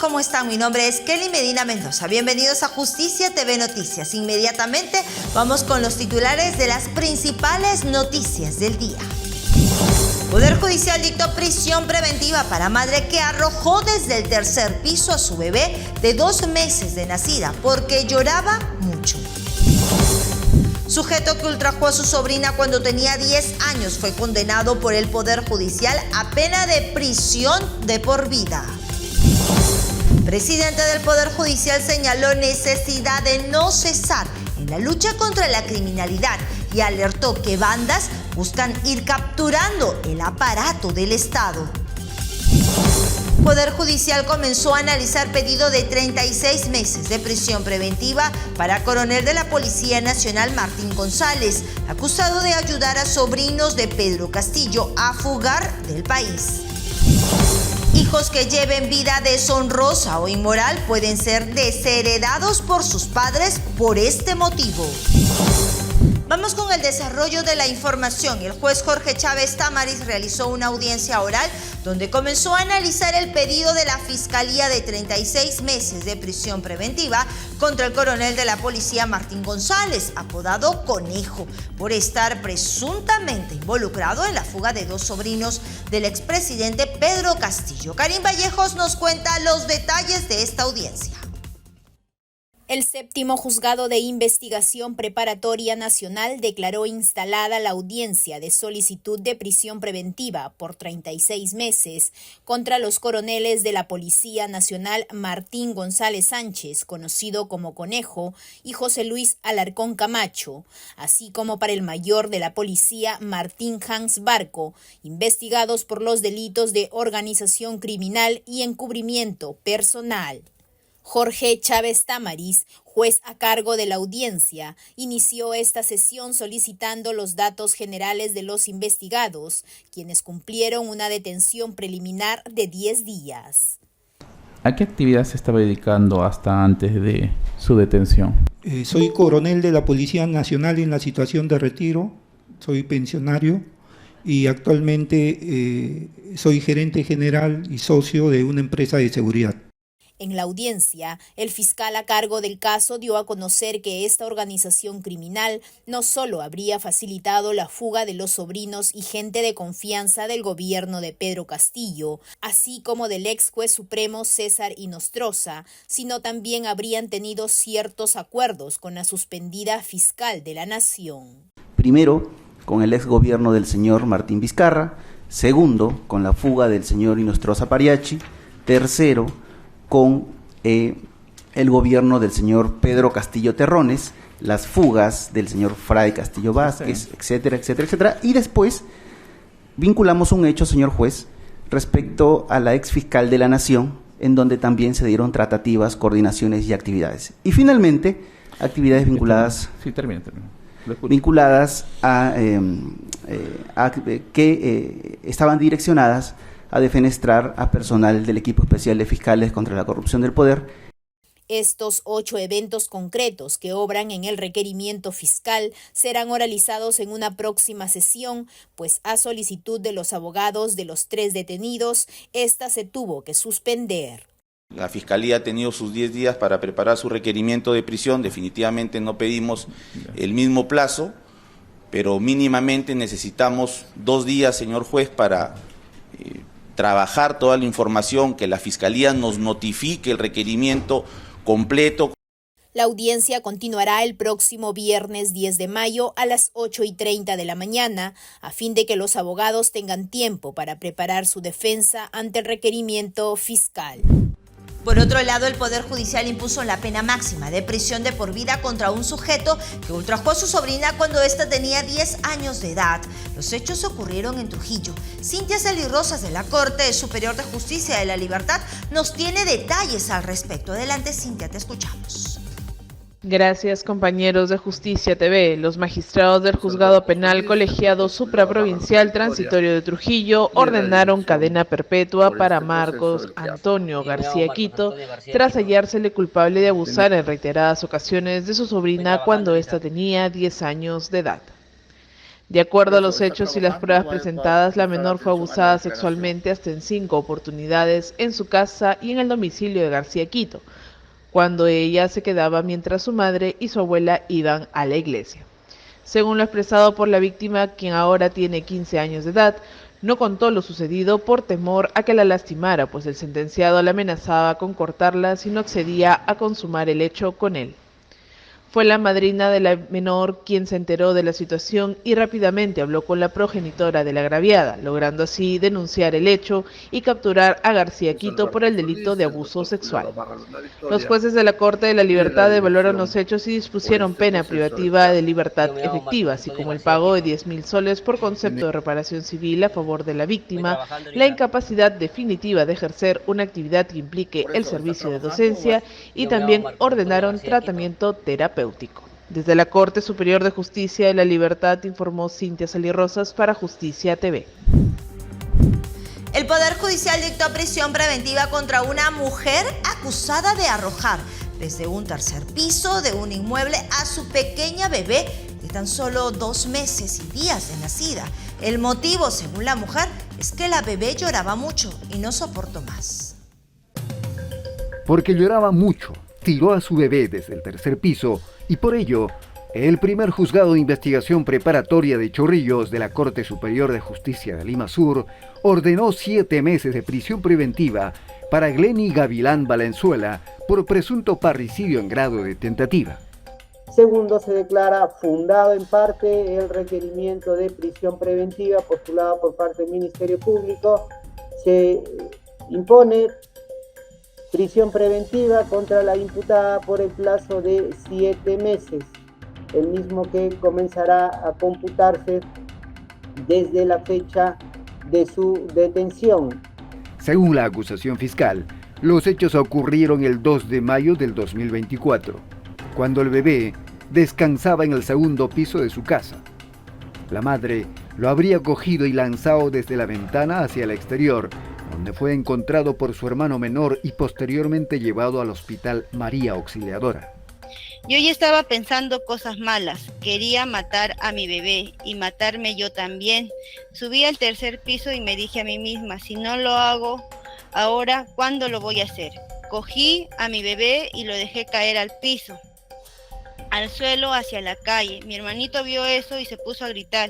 ¿cómo están? Mi nombre es Kelly Medina Mendoza. Bienvenidos a Justicia TV Noticias. Inmediatamente vamos con los titulares de las principales noticias del día. Poder Judicial dictó prisión preventiva para madre que arrojó desde el tercer piso a su bebé de 2 meses de nacida porque lloraba mucho. Sujeto que ultrajó a su sobrina cuando tenía 10 años fue condenado por el Poder Judicial a pena de prisión de por vida. Presidente del Poder Judicial señaló necesidad de no cesar en la lucha contra la criminalidad y alertó que bandas buscan ir capturando el aparato del Estado. Poder Judicial comenzó a analizar pedido de 36 meses de prisión preventiva para coronel de la Policía Nacional Martín González, acusado de ayudar a sobrinos de Pedro Castillo a fugar del país. Hijos que lleven vida deshonrosa o inmoral pueden ser desheredados por sus padres por este motivo. Vamos con el desarrollo de la información. El juez Jorge Chávez Tamariz realizó una audiencia oral donde comenzó a analizar el pedido de la Fiscalía de 36 meses de prisión preventiva contra el coronel de la policía Martín González, apodado Conejo, por estar presuntamente involucrado en la fuga de 2 sobrinos del expresidente Pedro Castillo. Karim Vallejos nos cuenta los detalles de esta audiencia. El séptimo juzgado de investigación preparatoria nacional declaró instalada la audiencia de solicitud de prisión preventiva por 36 meses contra los coroneles de la Policía Nacional Martín González Sánchez, conocido como Conejo, y José Luis Alarcón Camacho, así como para el mayor de la policía Martín Hans Barco, investigados por los delitos de organización criminal y encubrimiento personal. Jorge Chávez Tamariz, juez a cargo de la audiencia, inició esta sesión solicitando los datos generales de los investigados, quienes cumplieron una detención preliminar de 10 días. ¿A qué actividad se estaba dedicando hasta antes de su detención? Soy coronel de la Policía Nacional en la situación de retiro, soy pensionario y actualmente soy gerente general y socio de una empresa de seguridad. En la audiencia, el fiscal a cargo del caso dio a conocer que esta organización criminal no solo habría facilitado la fuga de los sobrinos y gente de confianza del gobierno de Pedro Castillo, así como del ex juez supremo César Inostroza, sino también habrían tenido ciertos acuerdos con la suspendida fiscal de la Nación. Primero, con el ex gobierno del señor Martín Vizcarra. Segundo, con la fuga del señor Inostroza Pariachi. Tercero, con el gobierno del señor Pedro Castillo Terrones, las fugas del señor Fray Castillo Vázquez, etcétera, etcétera, etcétera. Y después vinculamos un hecho, señor juez, respecto a la ex fiscal de la Nación, en donde también se dieron tratativas, coordinaciones y actividades. Y finalmente, actividades vinculadas, vinculadas a que estaban direccionadas a defenestrar a personal del equipo especial de fiscales contra la corrupción del poder. Estos 8 eventos concretos que obran en el requerimiento fiscal serán oralizados en una próxima sesión, pues a solicitud de los abogados de los 3 detenidos, esta se tuvo que suspender. La Fiscalía ha tenido sus 10 días para preparar su requerimiento de prisión. Definitivamente no pedimos el mismo plazo, pero mínimamente necesitamos 2 días, señor juez, para trabajar toda la información, que la Fiscalía nos notifique el requerimiento completo. La audiencia continuará el próximo viernes 10 de mayo a las 8:30 de la mañana, a fin de que los abogados tengan tiempo para preparar su defensa ante el requerimiento fiscal. Por otro lado, el Poder Judicial impuso la pena máxima de prisión de por vida contra un sujeto que ultrajó a su sobrina cuando ésta tenía 10 años de edad. Los hechos ocurrieron en Trujillo. Cintia Celi Rosas, de la Corte Superior de Justicia de la Libertad, nos tiene detalles al respecto. Adelante, Cintia, te escuchamos. Gracias, compañeros de Justicia TV. Los magistrados del Juzgado Penal Colegiado Supraprovincial Transitorio de Trujillo ordenaron cadena perpetua para Marcos Antonio García Quito tras hallársele culpable de abusar en reiteradas ocasiones de su sobrina cuando ésta tenía 10 años de edad. De acuerdo a los hechos y las pruebas presentadas, la menor fue abusada sexualmente hasta en 5 oportunidades en su casa y en el domicilio de García Quito, cuando ella se quedaba mientras su madre y su abuela iban a la iglesia. Según lo expresado por la víctima, quien ahora tiene 15 años de edad, no contó lo sucedido por temor a que la lastimara, pues el sentenciado la amenazaba con cortarla si no accedía a consumar el hecho con él. Fue la madrina de la menor quien se enteró de la situación y rápidamente habló con la progenitora de la agraviada, logrando así denunciar el hecho y capturar a García Quito por el delito de abuso sexual. Los jueces de la Corte de la Libertad evaluaron los hechos y dispusieron pena privativa de libertad efectiva, así como el pago de 10.000 soles por concepto de reparación civil a favor de la víctima, la incapacidad definitiva de ejercer una actividad que implique el servicio de docencia y también ordenaron tratamiento terapéutico. Desde la Corte Superior de Justicia de la Libertad informó Cintia Salirrosas para Justicia TV. El Poder Judicial dictó prisión preventiva contra una mujer acusada de arrojar desde un tercer piso de un inmueble a su pequeña bebé de tan solo 2 meses y días de nacida. El motivo, según la mujer, es que la bebé lloraba mucho y no soportó más. Porque lloraba mucho, tiró a su bebé desde el tercer piso y por ello, el primer juzgado de investigación preparatoria de Chorrillos de la Corte Superior de Justicia de Lima Sur ordenó 7 meses de prisión preventiva para Glenny Gavilán Valenzuela por presunto parricidio en grado de tentativa. Segundo, se declara fundado en parte el requerimiento de prisión preventiva postulado por parte del Ministerio Público. Se impone prisión preventiva contra la imputada por el plazo de 7 meses, el mismo que comenzará a computarse desde la fecha de su detención. Según la acusación fiscal, los hechos ocurrieron el 2 de mayo del 2024, cuando el bebé descansaba en el segundo piso de su casa. La madre lo habría cogido y lanzado desde la ventana hacia el exterior, donde fue encontrado por su hermano menor y posteriormente llevado al hospital María Auxiliadora. Yo ya estaba pensando cosas malas, quería matar a mi bebé y matarme yo también. Subí al tercer piso y me dije a mí misma, si no lo hago ahora, ¿cuándo lo voy a hacer? Cogí a mi bebé y lo dejé caer al piso, al suelo, hacia la calle. Mi hermanito vio eso y se puso a gritar,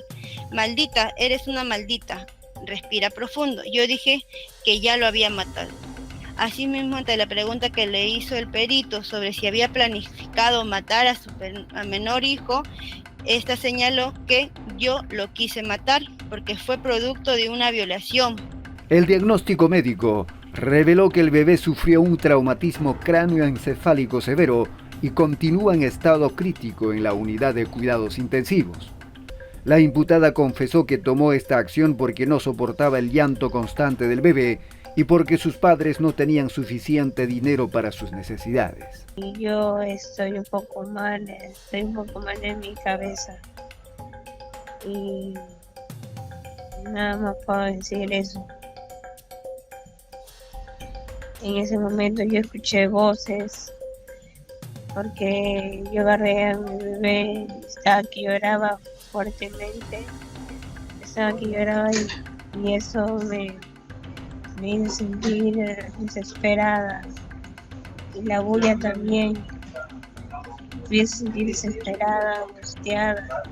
maldita, eres una maldita, respira profundo. Yo dije que ya lo había matado. Asimismo, ante la pregunta que le hizo el perito sobre si había planificado matar a su menor hijo, esta señaló que yo lo quise matar porque fue producto de una violación. El diagnóstico médico reveló que el bebé sufrió un traumatismo cráneoencefálico severo y continúa en estado crítico en la unidad de cuidados intensivos. La imputada confesó que tomó esta acción porque no soportaba el llanto constante del bebé y porque sus padres no tenían suficiente dinero para sus necesidades. Yo estoy un poco mal en mi cabeza y nada más puedo decir eso. En ese momento yo escuché voces porque yo agarré a mi bebé, estaba que lloraba fuertemente, y eso me hizo sentir desesperada, y la bulla también me hizo sentir desesperada, angustiada,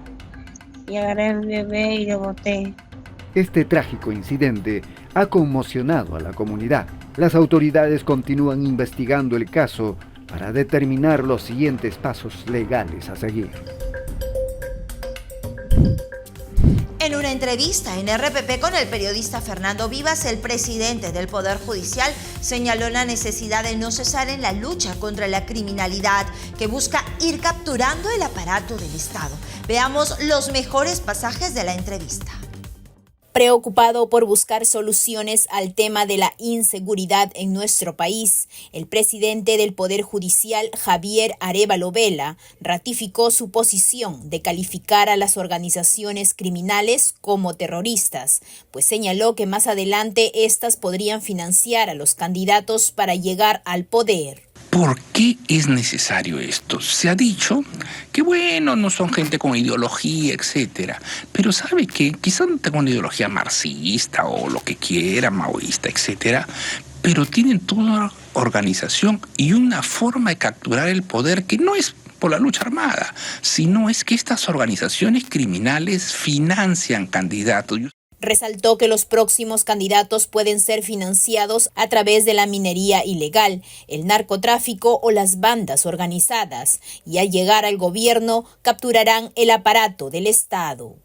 y agarré a mi bebé y lo boté. Este trágico incidente ha conmocionado a la comunidad. Las autoridades continúan investigando el caso para determinar los siguientes pasos legales a seguir. En una entrevista en RPP con el periodista Fernando Vivas, el presidente del Poder Judicial señaló la necesidad de no cesar en la lucha contra la criminalidad que busca ir capturando el aparato del Estado. Veamos los mejores pasajes de la entrevista. Preocupado por buscar soluciones al tema de la inseguridad en nuestro país, el presidente del Poder Judicial, Javier Arévalo Vela, ratificó su posición de calificar a las organizaciones criminales como terroristas, pues señaló que más adelante estas podrían financiar a los candidatos para llegar al poder. ¿Por qué es necesario esto? Se ha dicho que, bueno, no son gente con ideología, etcétera. Pero ¿sabe qué? Quizás no tengan una ideología marxista o lo que quiera, maoísta, etcétera, pero tienen toda una organización y una forma de capturar el poder que no es por la lucha armada, sino es que estas organizaciones criminales financian candidatos. Resaltó que los próximos candidatos pueden ser financiados a través de la minería ilegal, el narcotráfico o las bandas organizadas, y al llegar al gobierno capturarán el aparato del Estado.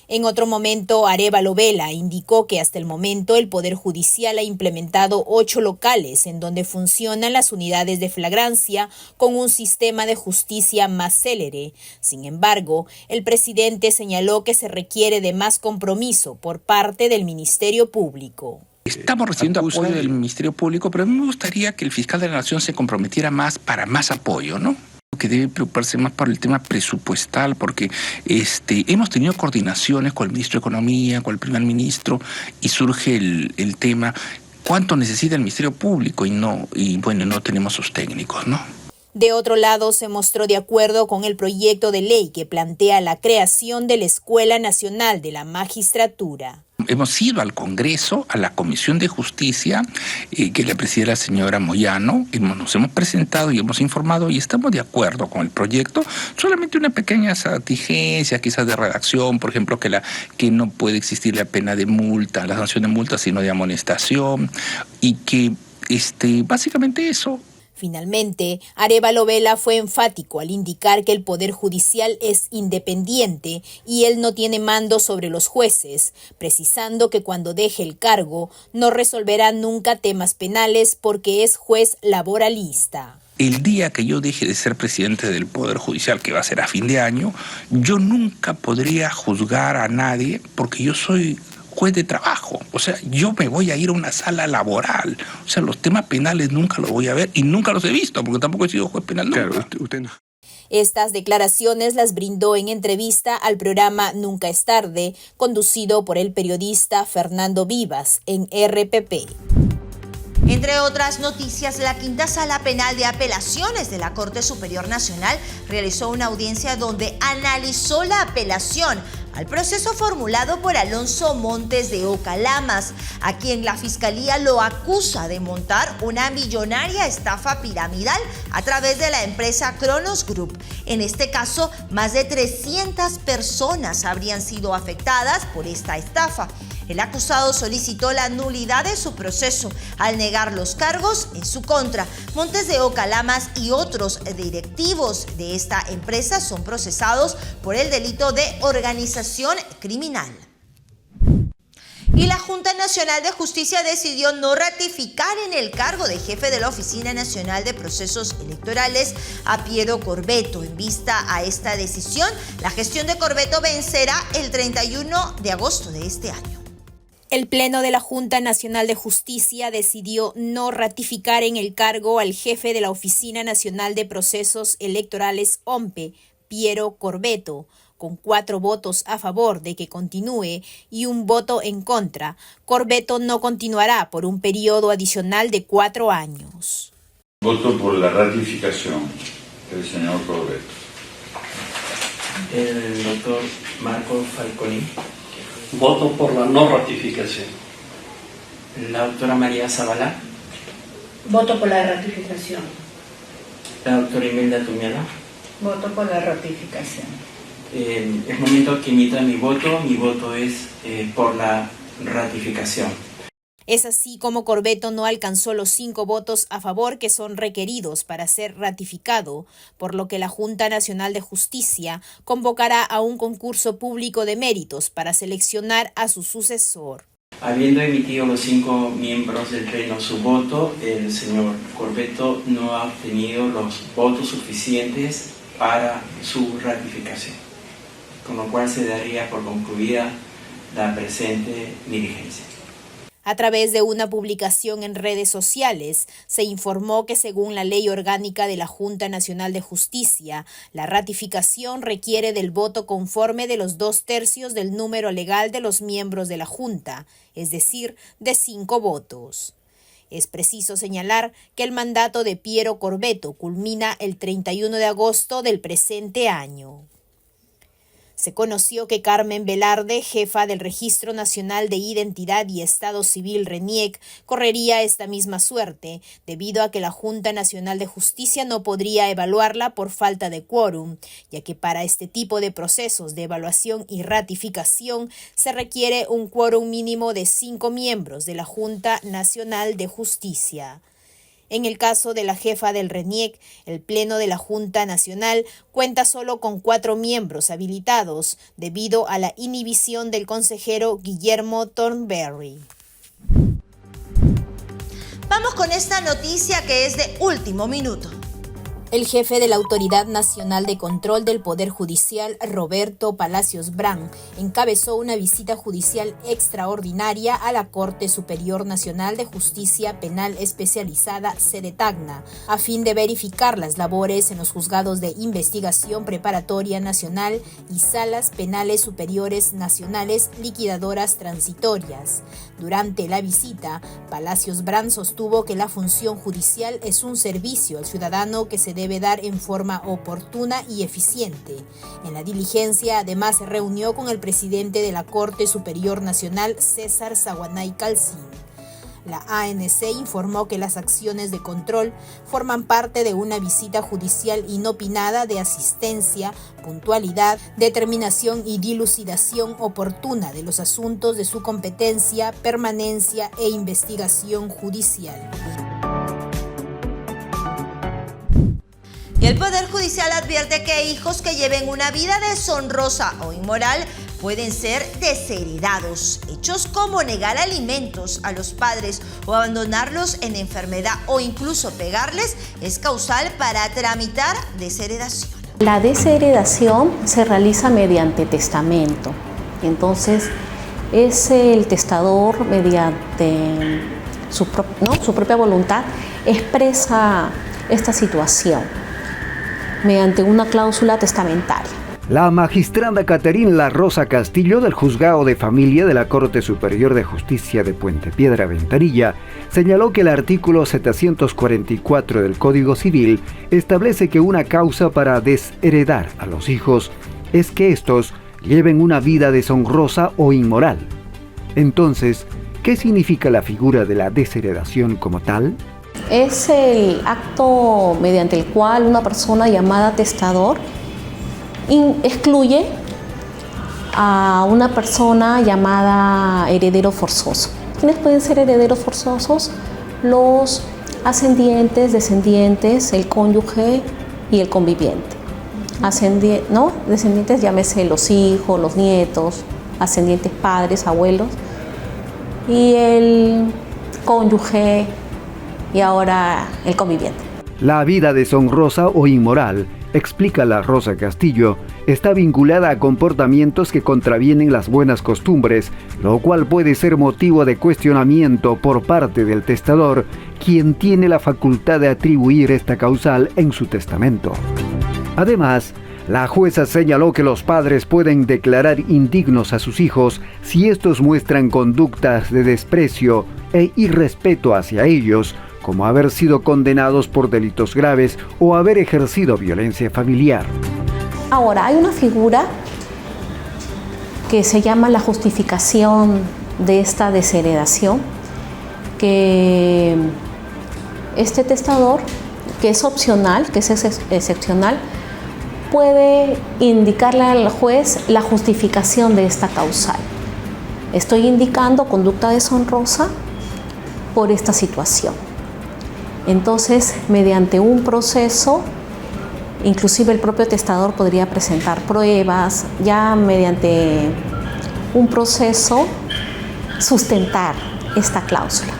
En otro momento, Arévalo Vela indicó que hasta el momento el Poder Judicial ha implementado 8 locales en donde funcionan las unidades de flagrancia con un sistema de justicia más célere. Sin embargo, el presidente señaló que se requiere de más compromiso por parte del Ministerio Público. Estamos recibiendo apoyo del Ministerio Público, pero a mí me gustaría que el fiscal de la Nación se comprometiera más para más apoyo, ¿no? Que debe preocuparse más por el tema presupuestal, porque hemos tenido coordinaciones con el ministro de Economía, con el primer ministro, y surge el tema, ¿cuánto necesita el Ministerio Público? No tenemos sus técnicos, ¿no? De otro lado, se mostró de acuerdo con el proyecto de ley que plantea la creación de la Escuela Nacional de la Magistratura. Hemos ido al Congreso, a la Comisión de Justicia, que la preside la señora Moyano, nos hemos presentado y hemos informado y estamos de acuerdo con el proyecto. Solamente una pequeña exigencia, quizás de redacción, por ejemplo, que no puede existir la pena de multa, la sanción de multa, sino de amonestación, y que básicamente eso. Finalmente, Arévalo Vela fue enfático al indicar que el Poder Judicial es independiente y él no tiene mando sobre los jueces, precisando que cuando deje el cargo no resolverá nunca temas penales porque es juez laboralista. El día que yo deje de ser presidente del Poder Judicial, que va a ser a fin de año, yo nunca podría juzgar a nadie porque yo soy juez de trabajo. O sea, yo me voy a ir a una sala laboral. O sea, los temas penales nunca los voy a ver y nunca los he visto, porque tampoco he sido juez penal nunca. Claro, usted no. Estas declaraciones las brindó en entrevista al programa Nunca es tarde, conducido por el periodista Fernando Vivas en RPP. Entre otras noticias, la Quinta Sala Penal de Apelaciones de la Corte Superior Nacional realizó una audiencia donde analizó la apelación al proceso formulado por Alonso Montes de Oca Lamas, a quien la Fiscalía lo acusa de montar una millonaria estafa piramidal a través de la empresa Cronos Group. En este caso, más de 300 personas habrían sido afectadas por esta estafa. El acusado solicitó la nulidad de su proceso al negar los cargos en su contra. Montes de Oca Lamas y otros directivos de esta empresa son procesados por el delito de organización criminal. Y la Junta Nacional de Justicia decidió no ratificar en el cargo de jefe de la Oficina Nacional de Procesos Electorales a Piero Corbeto. En vista a esta decisión, la gestión de Corbeto vencerá el 31 de agosto de este año. El Pleno de la Junta Nacional de Justicia decidió no ratificar en el cargo al jefe de la Oficina Nacional de Procesos Electorales OMPE, Piero Corbeto, con 4 votos a favor de que continúe y 1 voto en contra. Corbeto no continuará por un periodo adicional de 4 años. Voto por la ratificación del señor Corbeto. El doctor Marco Falconi. Voto por la no ratificación. La doctora María Zavala. Voto por la ratificación. La doctora Imelda Tumiala. Voto por la ratificación. Es momento que emita mi voto. Mi voto es por la ratificación. Es así como Corbeto no alcanzó los 5 votos a favor que son requeridos para ser ratificado, por lo que la Junta Nacional de Justicia convocará a un concurso público de méritos para seleccionar a su sucesor. Habiendo emitido los 5 miembros del Pleno su voto, el señor Corbeto no ha obtenido los votos suficientes para su ratificación, con lo cual se daría por concluida la presente diligencia. A través de una publicación en redes sociales, se informó que según la Ley Orgánica de la Junta Nacional de Justicia, la ratificación requiere del voto conforme de los 2/3 del número legal de los miembros de la Junta, es decir, de 5 votos. Es preciso señalar que el mandato de Piero Corvetto culmina el 31 de agosto del presente año. Se conoció que Carmen Velarde, jefa del Registro Nacional de Identidad y Estado Civil RENIEC, correría esta misma suerte, debido a que la Junta Nacional de Justicia no podría evaluarla por falta de quórum, ya que para este tipo de procesos de evaluación y ratificación se requiere un quórum mínimo de 5 miembros de la Junta Nacional de Justicia. En el caso de la jefa del RENIEC, el Pleno de la Junta Nacional cuenta solo con 4 miembros habilitados debido a la inhibición del consejero Guillermo Thornberry. Vamos con esta noticia que es de último minuto. El jefe de la Autoridad Nacional de Control del Poder Judicial, Roberto Palacios Brand, encabezó una visita judicial extraordinaria a la Corte Superior Nacional de Justicia Penal Especializada, sede Tacna, a fin de verificar las labores en los juzgados de investigación preparatoria nacional y salas penales superiores nacionales liquidadoras transitorias. Durante la visita, Palacios Brand sostuvo que la función judicial es un servicio al ciudadano que se debe dar en forma oportuna y eficiente. En la diligencia, además, se reunió con el presidente de la Corte Superior Nacional, César Zaguanay Calcín. La ANC informó que las acciones de control forman parte de una visita judicial inopinada de asistencia, puntualidad, determinación y dilucidación oportuna de los asuntos de su competencia, permanencia e investigación judicial. Y el Poder Judicial advierte que hijos que lleven una vida deshonrosa o inmoral pueden ser desheredados. Hechos como negar alimentos a los padres o abandonarlos en enfermedad o incluso pegarles es causal para tramitar desheredación. La desheredación se realiza mediante testamento. Entonces, es el testador, mediante su propia voluntad, expresa esta situación mediante una cláusula testamentaria. La magistrada Caterina La Rosa Castillo del Juzgado de Familia de la Corte Superior de Justicia de Puente Piedra Ventanilla señaló que el artículo 744 del Código Civil establece que una causa para desheredar a los hijos es que estos lleven una vida deshonrosa o inmoral. Entonces, ¿qué significa la figura de la desheredación como tal? Es el acto mediante el cual una persona llamada testador excluye a una persona llamada heredero forzoso. ¿Quiénes pueden ser herederos forzosos? Los ascendientes, descendientes, el cónyuge y el conviviente. Descendientes, llámese los hijos, los nietos, ascendientes padres, abuelos, y el cónyuge y ahora el conviviente. La vida deshonrosa o inmoral, explica La Rosa Castillo, está vinculada a comportamientos que contravienen las buenas costumbres, lo cual puede ser motivo de cuestionamiento por parte del testador, quien tiene la facultad de atribuir esta causal en su testamento. Además, la jueza señaló que los padres pueden declarar indignos a sus hijos si estos muestran conductas de desprecio e irrespeto hacia ellos, como haber sido condenados por delitos graves o haber ejercido violencia familiar. Ahora, hay una figura que se llama la justificación de esta desheredación, que este testador, que es opcional, que es excepcional, puede indicarle al juez la justificación de esta causal. Estoy indicando conducta deshonrosa por esta situación. Entonces, mediante un proceso, inclusive el propio testador podría presentar pruebas, ya mediante un proceso sustentar esta cláusula.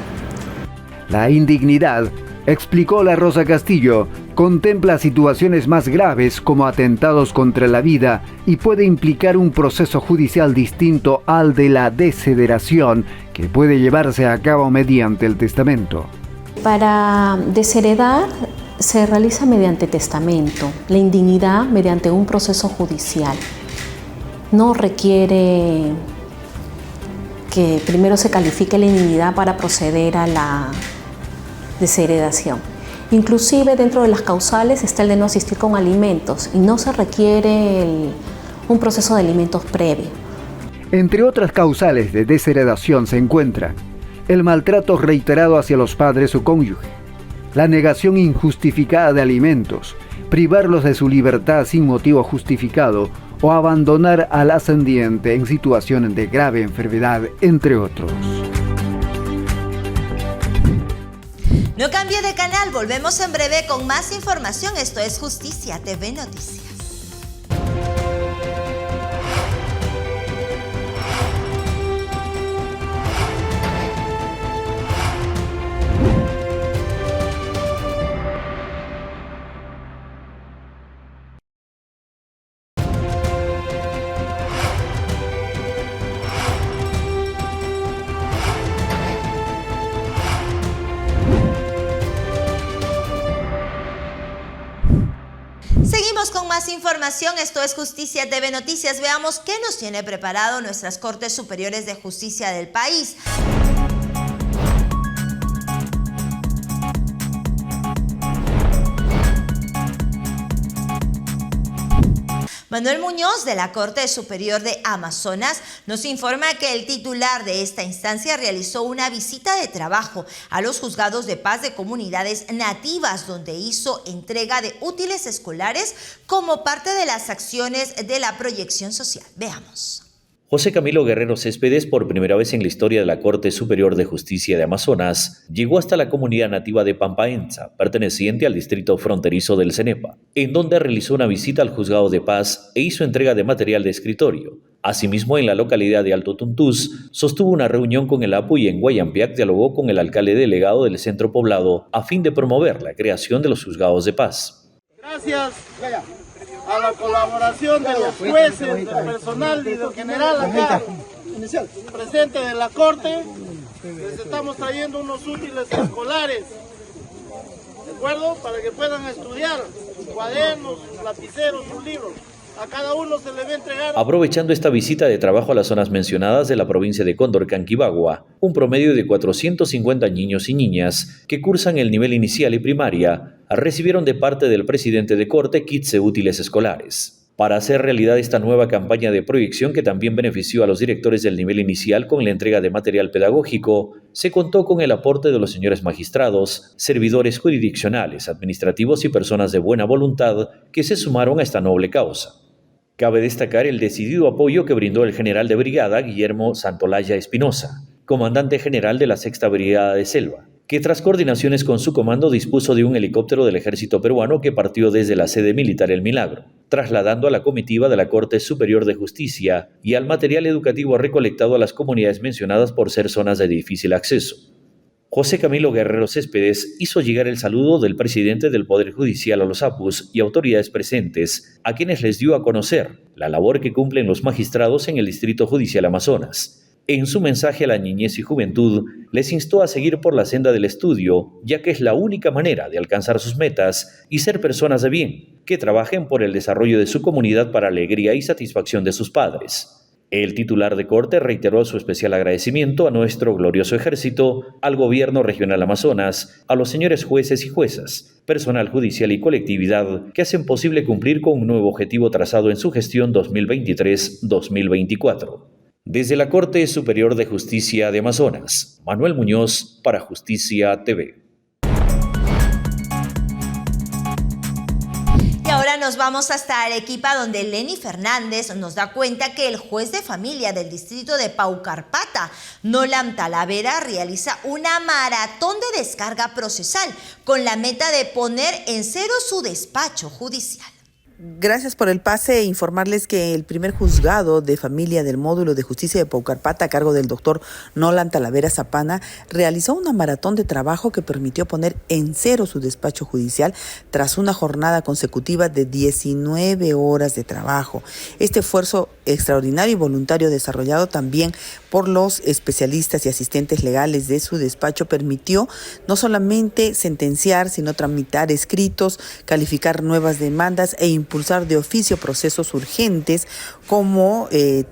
La indignidad, explicó La Rosa Castillo, contempla situaciones más graves como atentados contra la vida y puede implicar un proceso judicial distinto al de la desheredación que puede llevarse a cabo mediante el testamento. Para desheredar se realiza mediante testamento, la indignidad mediante un proceso judicial. No requiere que primero se califique la indignidad para proceder a la desheredación. Inclusive dentro de las causales está el de no asistir con alimentos y no se requiere un proceso de alimentos previo. Entre otras causales de desheredación se encuentran el maltrato reiterado hacia los padres o cónyuge, la negación injustificada de alimentos, privarlos de su libertad sin motivo justificado o abandonar al ascendiente en situaciones de grave enfermedad, entre otros. No cambie de canal, volvemos en breve con más información. Esto es Justicia TV Noticias. Seguimos con más información, esto es Justicia TV Noticias. Veamos qué nos tiene preparado nuestras Cortes Superiores de Justicia del país. Manuel Muñoz, de la Corte Superior de Amazonas, nos informa que el titular de esta instancia realizó una visita de trabajo a los juzgados de paz de comunidades nativas, donde hizo entrega de útiles escolares como parte de las acciones de la proyección social. Veamos. José Camilo Guerrero Céspedes, por primera vez en la historia de la Corte Superior de Justicia de Amazonas, llegó hasta la comunidad nativa de Pampaenza, perteneciente al distrito fronterizo del Cenepa, en donde realizó una visita al juzgado de paz e hizo entrega de material de escritorio. Asimismo, en la localidad de Alto Tuntús, sostuvo una reunión con el APU y en Guayampiac dialogó con el alcalde delegado del centro poblado a fin de promover la creación de los juzgados de paz. Gracias a la colaboración de los jueces, del personal y del general acá presente de la Corte, les estamos trayendo unos útiles escolares, ¿de acuerdo? Para que puedan estudiar, sus cuadernos, sus lapiceros, sus libros. A cada uno se le va a entregar. Aprovechando esta visita de trabajo a las zonas mencionadas de la provincia de Cóndor, Canquibagua, un promedio de 450 niños y niñas que cursan el nivel inicial y primaria recibieron de parte del presidente de Corte kits de útiles escolares. Para hacer realidad esta nueva campaña de proyección, que también benefició a los directores del nivel inicial con la entrega de material pedagógico, se contó con el aporte de los señores magistrados, servidores jurisdiccionales, administrativos y personas de buena voluntad que se sumaron a esta noble causa. Cabe destacar el decidido apoyo que brindó el general de brigada Guillermo Santolaya Espinosa, comandante general de la 6ª Brigada de Selva, que tras coordinaciones con su comando dispuso de un helicóptero del ejército peruano que partió desde la sede militar El Milagro, trasladando a la comitiva de la Corte Superior de Justicia y al material educativo recolectado a las comunidades mencionadas por ser zonas de difícil acceso. José Camilo Guerrero Céspedes hizo llegar el saludo del presidente del Poder Judicial a los APUs y autoridades presentes, a quienes les dio a conocer la labor que cumplen los magistrados en el Distrito Judicial Amazonas. En su mensaje a la niñez y juventud, les instó a seguir por la senda del estudio, ya que es la única manera de alcanzar sus metas y ser personas de bien, que trabajen por el desarrollo de su comunidad para alegría y satisfacción de sus padres. El titular de Corte reiteró su especial agradecimiento a nuestro glorioso ejército, al gobierno regional Amazonas, a los señores jueces y juezas, personal judicial y colectividad que hacen posible cumplir con un nuevo objetivo trazado en su gestión 2023-2024. Desde la Corte Superior de Justicia de Amazonas, Manuel Muñoz para Justicia TV. Y ahora nos vamos hasta Arequipa, donde Lenny Fernández nos da cuenta que el juez de familia del distrito de Paucarpata, Nolan Talavera, realiza una maratón de descarga procesal con la meta de poner en cero su despacho judicial. Gracias por el pase e informarles que el primer juzgado de familia del módulo de justicia de Paucarpata, a cargo del doctor Nolan Talavera Zapana, realizó una maratón de trabajo que permitió poner en cero su despacho judicial tras una jornada consecutiva de 19 horas de trabajo. Este esfuerzo extraordinario y voluntario desarrollado también por los especialistas y asistentes legales de su despacho permitió no solamente sentenciar, sino tramitar escritos, calificar nuevas demandas e impulsar de oficio procesos urgentes como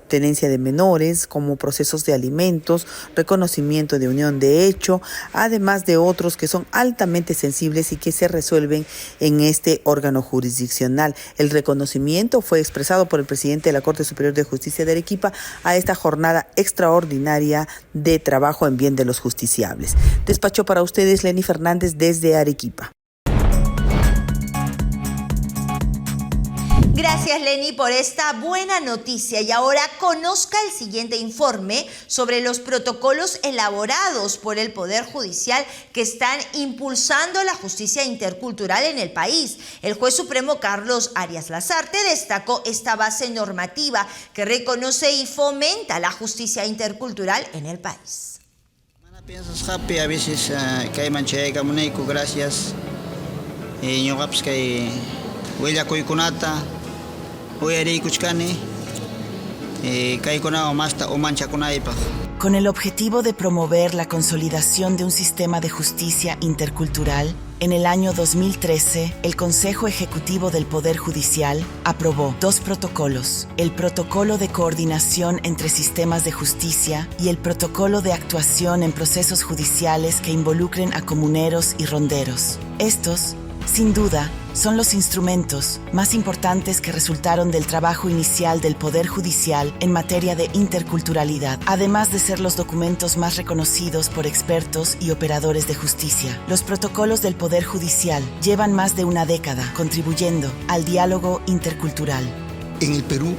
tenencia de menores, como procesos de alimentos, reconocimiento de unión de hecho, además de otros que son altamente sensibles y que se resuelven en este órgano jurisdiccional. El reconocimiento fue expresado por el presidente de la Corte Superior de Justicia de Arequipa a esta jornada extraordinaria de trabajo en bien de los justiciables. Despachó para ustedes Leni Fernández desde Arequipa. Gracias, Leni, por esta buena noticia. Y ahora conozca el siguiente informe sobre los protocolos elaborados por el Poder Judicial que están impulsando la justicia intercultural en el país. El juez supremo Carlos Arias Lasarte destacó esta base normativa que reconoce y fomenta la justicia intercultural en el país. Piensas happy a veces que hay manchega muneco gracias y yo gaps que huella coiconata Con el objetivo de promover la consolidación de un sistema de justicia intercultural, en el año 2013, el Consejo Ejecutivo del Poder Judicial aprobó 2 protocolos: el Protocolo de Coordinación entre Sistemas de Justicia y el Protocolo de Actuación en Procesos Judiciales que involucren a comuneros y ronderos. Estos, sin duda, son los instrumentos más importantes que resultaron del trabajo inicial del Poder Judicial en materia de interculturalidad, además de ser los documentos más reconocidos por expertos y operadores de justicia. Los protocolos del Poder Judicial llevan más de una década contribuyendo al diálogo intercultural. En el Perú,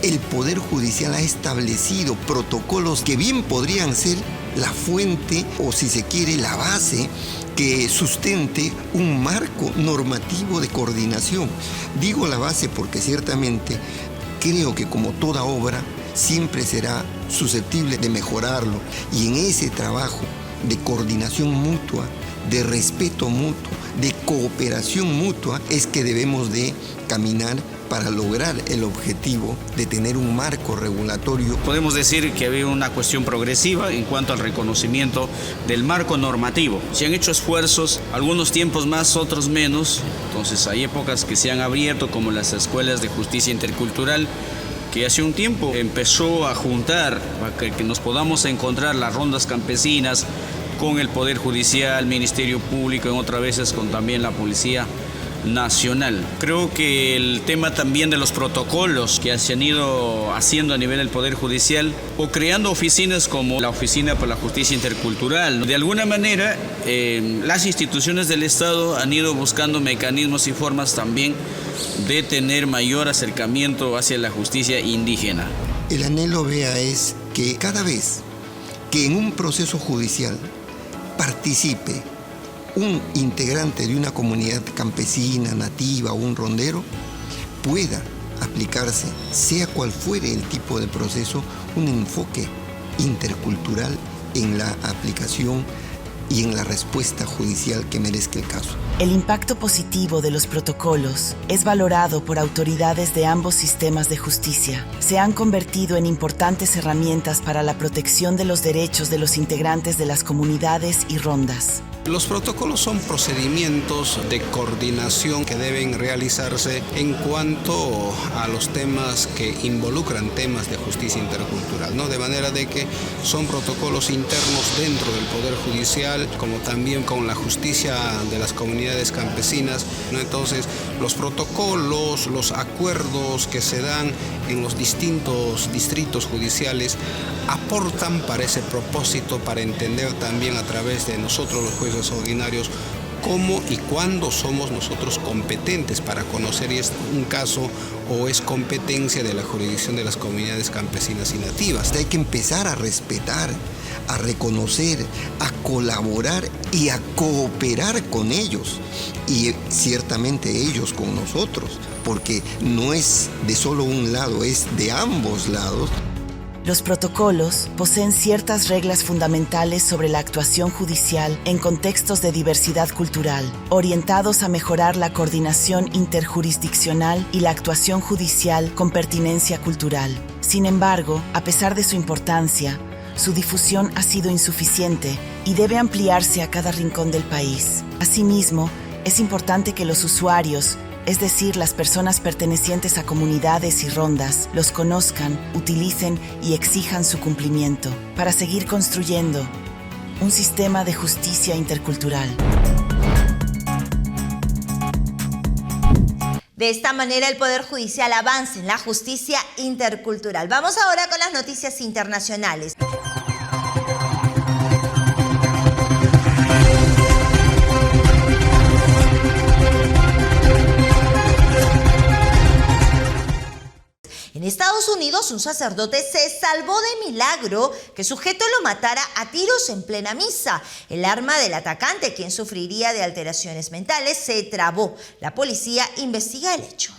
el Poder Judicial ha establecido protocolos que bien podrían ser la fuente o, si se quiere, la base que sustente un marco normativo de coordinación. Digo la base porque ciertamente creo que, como toda obra, siempre será susceptible de mejorarlo, y en ese trabajo de coordinación mutua, de respeto mutuo, de cooperación mutua, es que debemos de caminar para lograr el objetivo de tener un marco regulatorio. Podemos decir que había una cuestión progresiva en cuanto al reconocimiento del marco normativo. Se han hecho esfuerzos, algunos tiempos más, otros menos. Entonces hay épocas que se han abierto, como las escuelas de justicia intercultural, que hace un tiempo empezó a juntar, para que nos podamos encontrar las rondas campesinas con el Poder Judicial, Ministerio Público, en otras veces con también la Policía Nacional. Creo que el tema también de los protocolos que se han ido haciendo a nivel del Poder Judicial, o creando oficinas como la Oficina para la Justicia Intercultural, de alguna manera las instituciones del Estado han ido buscando mecanismos y formas también de tener mayor acercamiento hacia la justicia indígena. El anhelo, Bea, es que cada vez que en un proceso judicial participe un integrante de una comunidad campesina, nativa o un rondero, pueda aplicarse, sea cual fuere el tipo de proceso, un enfoque intercultural en la aplicación y en la respuesta judicial que merezca el caso. El impacto positivo de los protocolos es valorado por autoridades de ambos sistemas de justicia. Se han convertido en importantes herramientas para la protección de los derechos de los integrantes de las comunidades y rondas. Los protocolos son procedimientos de coordinación que deben realizarse en cuanto a los temas que involucran temas de justicia intercultural, ¿no? De manera de que son protocolos internos dentro del Poder Judicial, como también con la justicia de las comunidades campesinas, ¿no? Entonces, los protocolos, los acuerdos que se dan en los distintos distritos judiciales aportan para ese propósito, para entender también a través de nosotros los jueces ordinarios cómo y cuándo somos nosotros competentes para conocer si es un caso o es competencia de la jurisdicción de las comunidades campesinas y nativas. Hay que empezar a respetar, a reconocer, a colaborar y a cooperar con ellos, y ciertamente ellos con nosotros, porque no es de solo un lado, es de ambos lados. Los protocolos poseen ciertas reglas fundamentales sobre la actuación judicial en contextos de diversidad cultural, orientados a mejorar la coordinación interjurisdiccional y la actuación judicial con pertinencia cultural. Sin embargo, a pesar de su importancia, su difusión ha sido insuficiente y debe ampliarse a cada rincón del país. Asimismo, es importante que los usuarios es decir, las personas pertenecientes a comunidades y rondas, los conozcan, utilicen y exijan su cumplimiento, para seguir construyendo un sistema de justicia intercultural. De esta manera, el Poder Judicial avanza en la justicia intercultural. Vamos ahora con las noticias internacionales. En Estados Unidos, un sacerdote se salvó de milagro que sujeto lo matara a tiros en plena misa. El arma del atacante, quien sufriría de alteraciones mentales, se trabó. La policía investiga el hecho.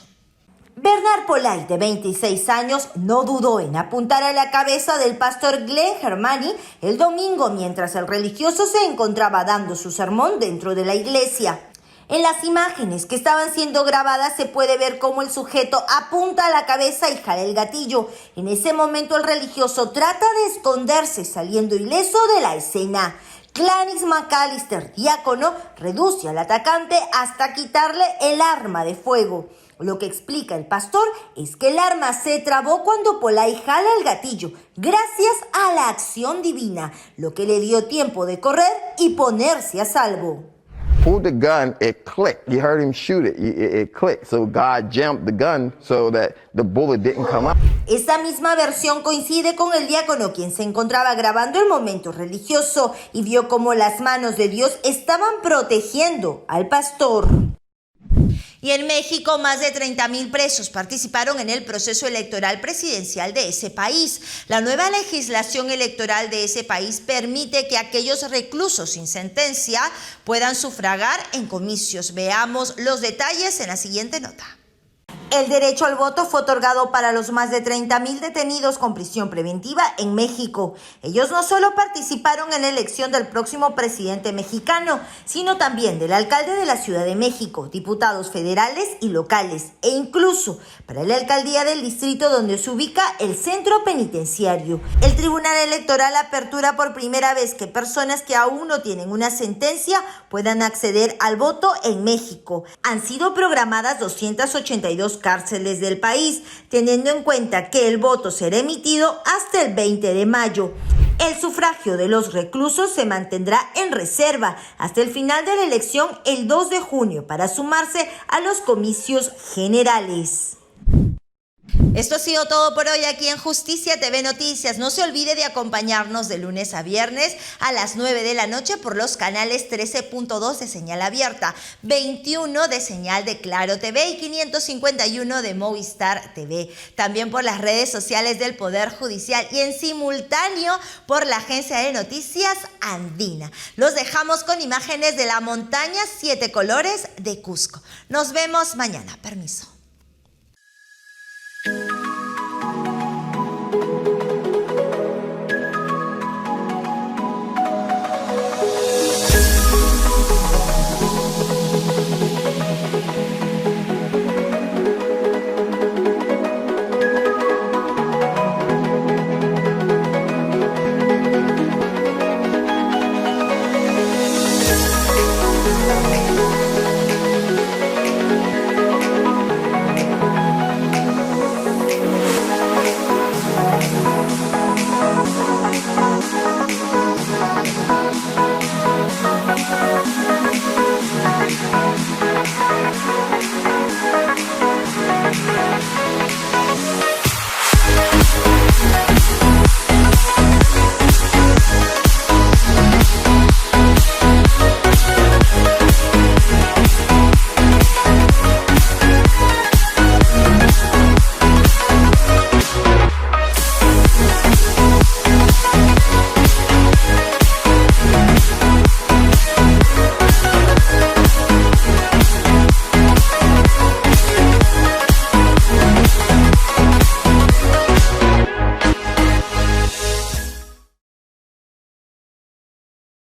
Bernard Polay, de 26 años, no dudó en apuntar a la cabeza del pastor Glenn Germani el domingo mientras el religioso se encontraba dando su sermón dentro de la iglesia. En las imágenes que estaban siendo grabadas se puede ver cómo el sujeto apunta a la cabeza y jala el gatillo. En ese momento el religioso trata de esconderse saliendo ileso de la escena. Clarence McAllister, diácono, reduce al atacante hasta quitarle el arma de fuego. Lo que explica el pastor es que el arma se trabó cuando Polay jala el gatillo, gracias a la acción divina, lo que le dio tiempo de correr y ponerse a salvo. Pulled the gun, it clicked. You heard him shoot it. It clicked. So God jammed the gun so that the bullet didn't come out. Esta misma versión coincide con el diácono, quien se encontraba grabando el momento religioso y vio cómo las manos de Dios estaban protegiendo al pastor. Y en México, más de 30,000 presos participaron en el proceso electoral presidencial de ese país. La nueva legislación electoral de ese país permite que aquellos reclusos sin sentencia puedan sufragar en comicios. Veamos los detalles en la siguiente nota. El derecho al voto fue otorgado para los más de 30,000 detenidos con prisión preventiva en México. Ellos no solo participaron en la elección del próximo presidente mexicano, sino también del alcalde de la Ciudad de México, diputados federales y locales, e incluso para la alcaldía del distrito donde se ubica el centro penitenciario. El Tribunal Electoral apertura por primera vez que personas que aún no tienen una sentencia puedan acceder al voto en México. Han sido programadas 282 cárceles del país, teniendo en cuenta que el voto será emitido hasta el 20 de mayo. El sufragio de los reclusos se mantendrá en reserva hasta el final de la elección el 2 de junio para sumarse a los comicios generales. Esto ha sido todo por hoy aquí en Justicia TV Noticias. No se olvide de acompañarnos de lunes a viernes a las 9 de la noche por los canales 13.2 de señal abierta, 21 de señal de Claro TV y 551 de Movistar TV. También por las redes sociales del Poder Judicial y en simultáneo por la agencia de noticias Andina. Los dejamos con imágenes de la montaña 7 colores de Cusco. Nos vemos mañana. Permiso.